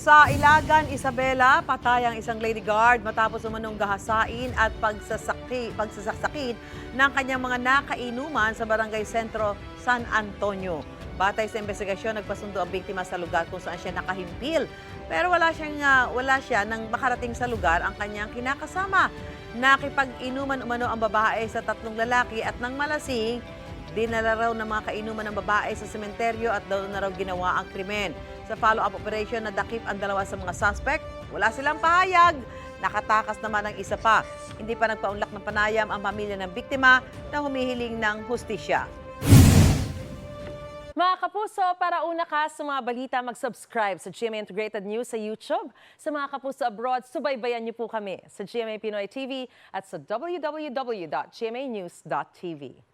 Sa Ilagan, Isabela, patay ang isang lady guard matapos umanong gahasain at pagsasaksakin ng kanyang mga nakainuman sa Barangay Sentro, San Antonio. Batay sa investigasyon, nagpasundo ang biktima sa lugar kung saan siya nakahimpil. Pero wala siya nang makarating sa lugar ang kanyang kinakasama. Nakipag-inuman umano ang babae sa tatlong lalaki at nang malasing, dinala raw ng mga kainuman ng babae sa sementeryo at doon na raw ginawa ang krimen. Sa follow-up operation, nadakip ang dalawa sa mga suspect. Wala silang pahayag. Nakatakas naman ang isa pa. Hindi pa nagpaunlak ng panayam ang pamilya ng biktima na humihiling ng hustisya. Mga kapuso, para una ka sa mga balita, mag-subscribe sa GMA Integrated News sa YouTube. Sa mga kapuso abroad, subaybayan niyo po kami sa GMA Pinoy TV at sa www.gmanews.tv.